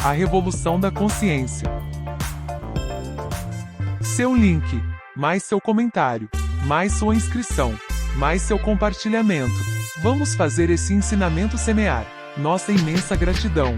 A Revolução da Consciência. Seu link, mais seu comentário, mais sua inscrição, mais seu compartilhamento. Vamos fazer esse ensinamento semear. Nossa imensa gratidão.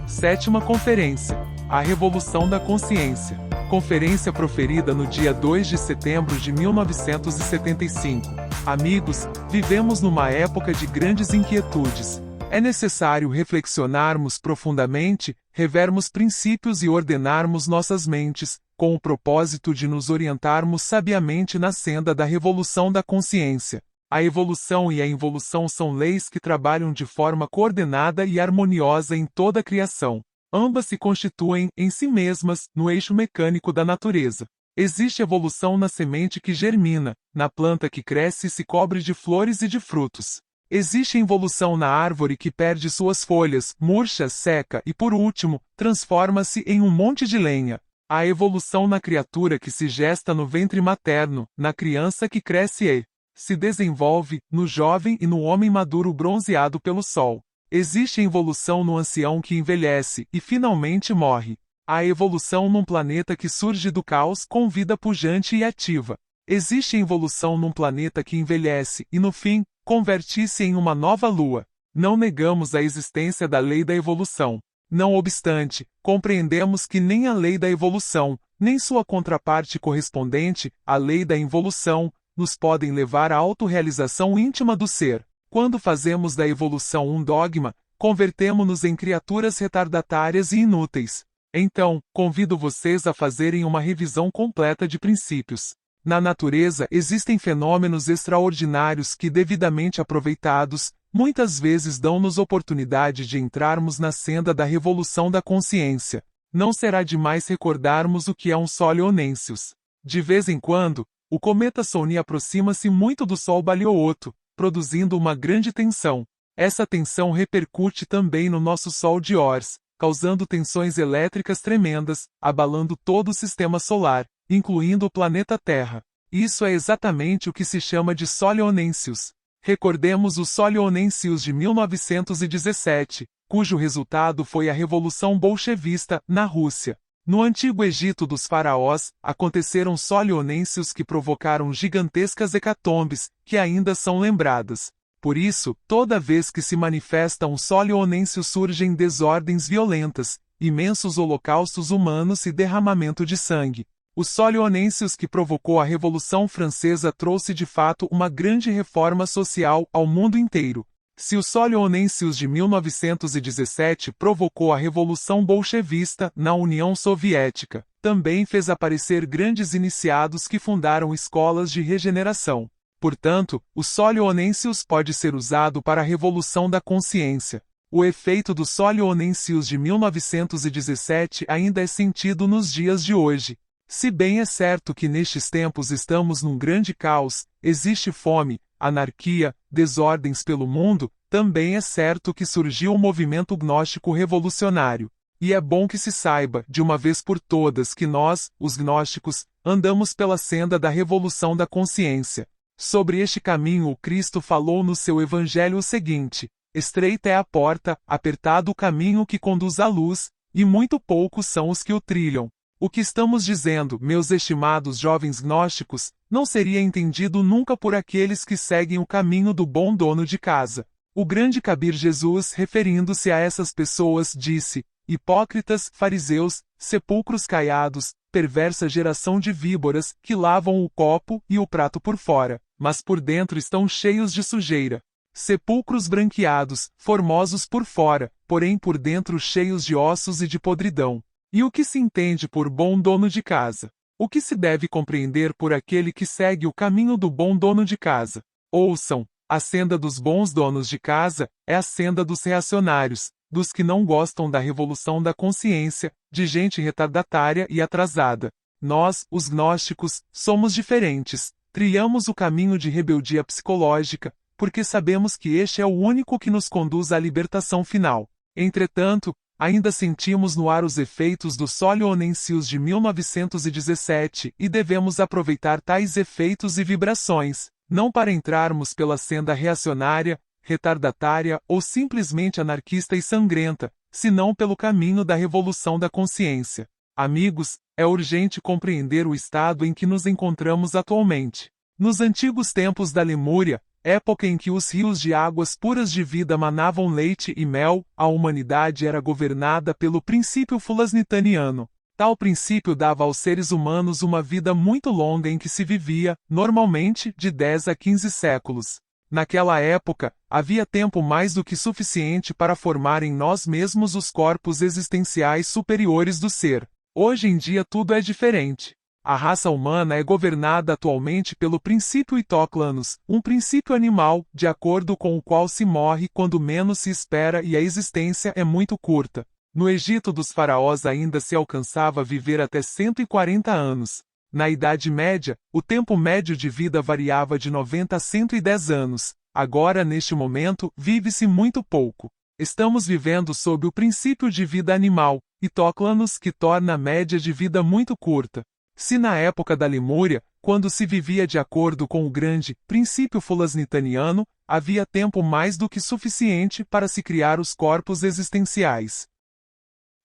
Sétima Conferência. A Revolução da Consciência. Conferência proferida no dia 2 de setembro de 1975. Amigos, vivemos numa época de grandes inquietudes. É necessário reflexionarmos profundamente, revermos princípios e ordenarmos nossas mentes, com o propósito de nos orientarmos sabiamente na senda da revolução da consciência. A evolução e a involução são leis que trabalham de forma coordenada e harmoniosa em toda a criação. Ambas se constituem, em si mesmas, no eixo mecânico da natureza. Existe evolução na semente que germina, na planta que cresce e se cobre de flores e de frutos. Existe involução na árvore que perde suas folhas, murcha, seca e, por último, transforma-se em um monte de lenha. Há evolução na criatura que se gesta no ventre materno, na criança que cresce e se desenvolve, no jovem e no homem maduro bronzeado pelo sol. Existe evolução no ancião que envelhece e finalmente morre. Há evolução num planeta que surge do caos com vida pujante e ativa. Existe evolução num planeta que envelhece e, no fim, converte-se em uma nova lua. Não negamos a existência da lei da evolução. Não obstante, compreendemos que nem a lei da evolução, nem sua contraparte correspondente, a lei da involução, nos podem levar à autorrealização íntima do ser. Quando fazemos da evolução um dogma, convertemo-nos em criaturas retardatárias e inúteis. Então, convido vocês a fazerem uma revisão completa de princípios. Na natureza existem fenômenos extraordinários que, devidamente aproveitados, muitas vezes dão-nos oportunidade de entrarmos na senda da revolução da consciência. Não será demais recordarmos o que é um Sole Onensius. De vez em quando, o cometa Sony aproxima-se muito do Sol Balioto, produzindo uma grande tensão. Essa tensão repercute também no nosso Sol de Ors, causando tensões elétricas tremendas, abalando todo o sistema solar, incluindo o planeta Terra. Isso é exatamente o que se chama de Sole Onensius. Recordemos o Sole Onensius de 1917, cujo resultado foi a Revolução Bolchevista na Rússia. No antigo Egito dos faraós, aconteceram Sole Onensius que provocaram gigantescas hecatombes, que ainda são lembradas. Por isso, toda vez que se manifesta um Sole Onensius surgem desordens violentas, imensos holocaustos humanos e derramamento de sangue. O Sole Onensius que provocou a Revolução Francesa trouxe de fato uma grande reforma social ao mundo inteiro. Se o Sole Onensius de 1917 provocou a Revolução Bolchevista na União Soviética, também fez aparecer grandes iniciados que fundaram escolas de regeneração. Portanto, o Sole Onensius pode ser usado para a Revolução da Consciência. O efeito do Sole Onensius de 1917 ainda é sentido nos dias de hoje. Se bem é certo que nestes tempos estamos num grande caos, existe fome, anarquia, desordens pelo mundo, também é certo que surgiu o movimento gnóstico revolucionário. E é bom que se saiba, de uma vez por todas, que nós, os gnósticos, andamos pela senda da revolução da consciência. Sobre este caminho o Cristo falou no seu Evangelho o seguinte: estreita é a porta, apertado o caminho que conduz à luz, e muito poucos são os que o trilham. O que estamos dizendo, meus estimados jovens gnósticos, não seria entendido nunca por aqueles que seguem o caminho do bom dono de casa. O grande Kabir Jesus, referindo-se a essas pessoas, disse: hipócritas, fariseus, sepulcros caiados, perversa geração de víboras, que lavam o copo e o prato por fora, mas por dentro estão cheios de sujeira. Sepulcros branqueados, formosos por fora, porém por dentro cheios de ossos e de podridão. E o que se entende por bom dono de casa? O que se deve compreender por aquele que segue o caminho do bom dono de casa? Ouçam, a senda dos bons donos de casa é a senda dos reacionários, dos que não gostam da revolução da consciência, de gente retardatária e atrasada. Nós, os gnósticos, somos diferentes, trilhamos o caminho de rebeldia psicológica, porque sabemos que este é o único que nos conduz à libertação final. Entretanto, ainda sentimos no ar os efeitos do Sole Onensius de 1917 e devemos aproveitar tais efeitos e vibrações, não para entrarmos pela senda reacionária, retardatária ou simplesmente anarquista e sangrenta, senão pelo caminho da revolução da consciência. Amigos, é urgente compreender o estado em que nos encontramos atualmente. Nos antigos tempos da Lemúria, época em que os rios de águas puras de vida manavam leite e mel, a humanidade era governada pelo princípio fulasnitaniano. Tal princípio dava aos seres humanos uma vida muito longa em que se vivia, normalmente, de 10 a 15 séculos. Naquela época, havia tempo mais do que suficiente para formar em nós mesmos os corpos existenciais superiores do ser. Hoje em dia tudo é diferente. A raça humana é governada atualmente pelo princípio Itoclanos, um princípio animal, de acordo com o qual se morre quando menos se espera e a existência é muito curta. No Egito dos faraós ainda se alcançava viver até 140 anos. Na Idade Média, o tempo médio de vida variava de 90 a 110 anos. Agora, neste momento, vive-se muito pouco. Estamos vivendo sob o princípio de vida animal, Itoclanos, que torna a média de vida muito curta. Se na época da Lemúria, quando se vivia de acordo com o grande princípio fulasnitaniano, havia tempo mais do que suficiente para se criar os corpos existenciais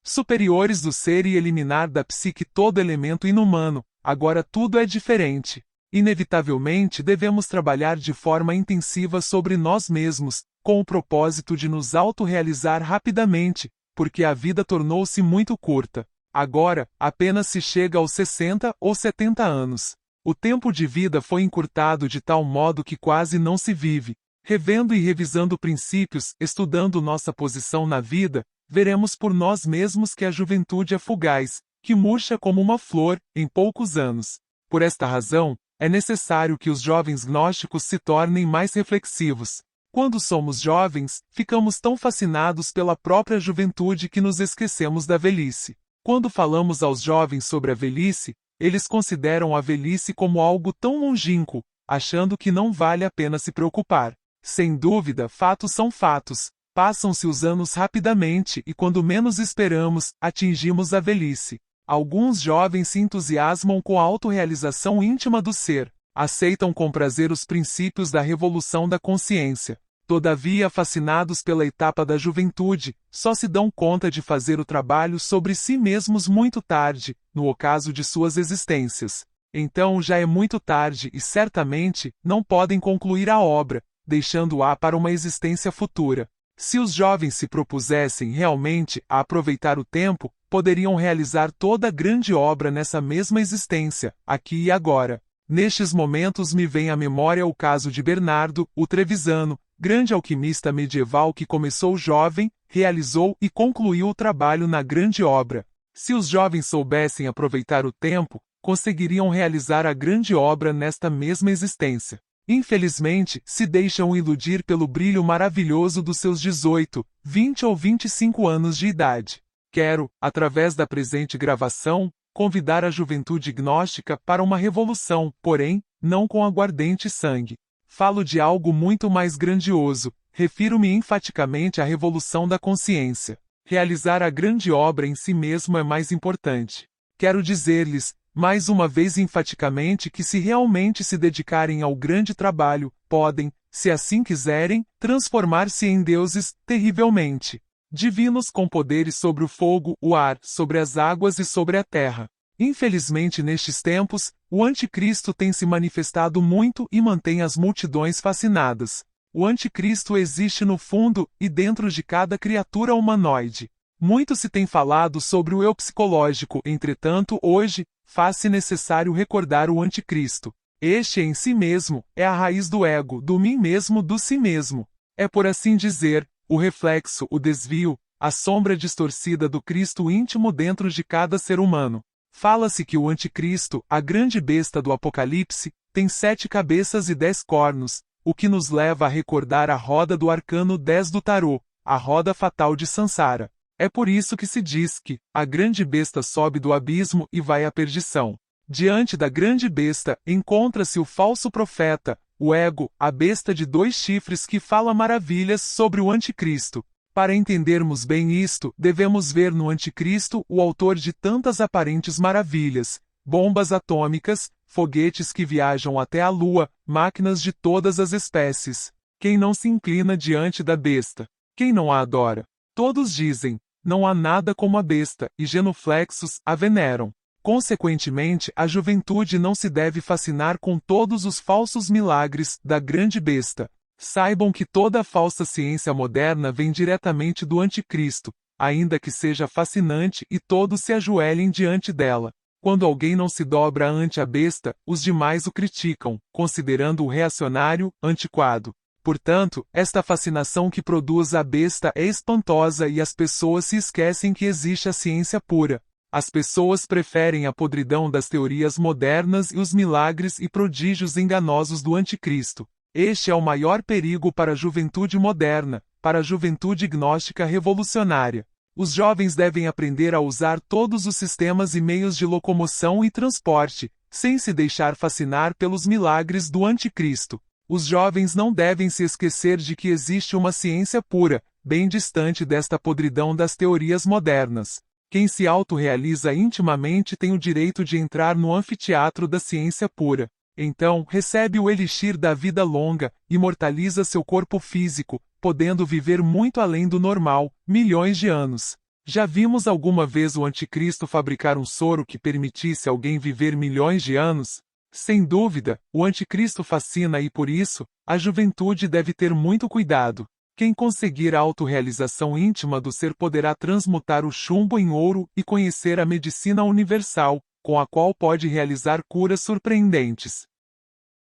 superiores do ser e eliminar da psique todo elemento inumano, agora tudo é diferente. Inevitavelmente devemos trabalhar de forma intensiva sobre nós mesmos, com o propósito de nos autorrealizar rapidamente, porque a vida tornou-se muito curta. Agora, apenas se chega aos 60 ou 70 anos. O tempo de vida foi encurtado de tal modo que quase não se vive. Revendo e revisando princípios, estudando nossa posição na vida, veremos por nós mesmos que a juventude é fugaz, que murcha como uma flor, em poucos anos. Por esta razão, é necessário que os jovens gnósticos se tornem mais reflexivos. Quando somos jovens, ficamos tão fascinados pela própria juventude que nos esquecemos da velhice. Quando falamos aos jovens sobre a velhice, eles consideram a velhice como algo tão longínquo, achando que não vale a pena se preocupar. Sem dúvida, fatos são fatos. Passam-se os anos rapidamente e quando menos esperamos, atingimos a velhice. Alguns jovens se entusiasmam com a autorrealização íntima do ser, aceitam com prazer os princípios da revolução da consciência. Todavia, fascinados pela etapa da juventude, só se dão conta de fazer o trabalho sobre si mesmos muito tarde, no ocaso de suas existências. Então já é muito tarde e certamente não podem concluir a obra, deixando-a para uma existência futura. Se os jovens se propusessem realmente a aproveitar o tempo, poderiam realizar toda a grande obra nessa mesma existência, aqui e agora. Nestes momentos me vem à memória o caso de Bernardo, o Trevisano, grande alquimista medieval que começou jovem, realizou e concluiu o trabalho na grande obra. Se os jovens soubessem aproveitar o tempo, conseguiriam realizar a grande obra nesta mesma existência. Infelizmente, se deixam iludir pelo brilho maravilhoso dos seus 18, 20 ou 25 anos de idade. Quero, através da presente gravação, convidar a juventude gnóstica para uma revolução, porém, não com aguardente sangue. Falo de algo muito mais grandioso, refiro-me enfaticamente à revolução da consciência. Realizar a grande obra em si mesmo é mais importante. Quero dizer-lhes, mais uma vez enfaticamente, que se realmente se dedicarem ao grande trabalho, podem, se assim quiserem, transformar-se em deuses, terrivelmente. Divinos com poderes sobre o fogo, o ar, sobre as águas e sobre a terra. Infelizmente nestes tempos, o anticristo tem se manifestado muito e mantém as multidões fascinadas. O anticristo existe no fundo e dentro de cada criatura humanoide. Muito se tem falado sobre o eu psicológico, entretanto, hoje, faz-se necessário recordar o anticristo. Este em si mesmo é a raiz do ego, do mim mesmo, do si mesmo. É, por assim dizer, o reflexo, o desvio, a sombra distorcida do Cristo íntimo dentro de cada ser humano. Fala-se que o anticristo, a grande besta do Apocalipse, tem 7 cabeças e 10 cornos, o que nos leva a recordar a roda do arcano 10 do tarô, a roda fatal de Sansara. É por isso que se diz que a grande besta sobe do abismo e vai à perdição. Diante da grande besta encontra-se o falso profeta, o ego, a besta de 2 chifres que fala maravilhas sobre o anticristo. Para entendermos bem isto, devemos ver no anticristo o autor de tantas aparentes maravilhas, bombas atômicas, foguetes que viajam até a lua, máquinas de todas as espécies. Quem não se inclina diante da besta? Quem não a adora? Todos dizem, não há nada como a besta, e genuflexos a veneram. Consequentemente, a juventude não se deve fascinar com todos os falsos milagres da grande besta. Saibam que toda a falsa ciência moderna vem diretamente do anticristo, ainda que seja fascinante e todos se ajoelhem diante dela. Quando alguém não se dobra ante a besta, os demais o criticam, considerando-o reacionário, antiquado. Portanto, esta fascinação que produz a besta é espantosa e as pessoas se esquecem que existe a ciência pura. As pessoas preferem a podridão das teorias modernas e os milagres e prodígios enganosos do anticristo. Este é o maior perigo para a juventude moderna, para a juventude gnóstica revolucionária. Os jovens devem aprender a usar todos os sistemas e meios de locomoção e transporte, sem se deixar fascinar pelos milagres do anticristo. Os jovens não devem se esquecer de que existe uma ciência pura, bem distante desta podridão das teorias modernas. Quem se autorrealiza intimamente tem o direito de entrar no anfiteatro da ciência pura. Então, recebe o elixir da vida longa, imortaliza seu corpo físico, podendo viver muito além do normal, milhões de anos. Já vimos alguma vez o anticristo fabricar um soro que permitisse alguém viver milhões de anos? Sem dúvida, o anticristo fascina e por isso, a juventude deve ter muito cuidado. Quem conseguir a autorrealização íntima do ser poderá transmutar o chumbo em ouro e conhecer a medicina universal, com a qual pode realizar curas surpreendentes.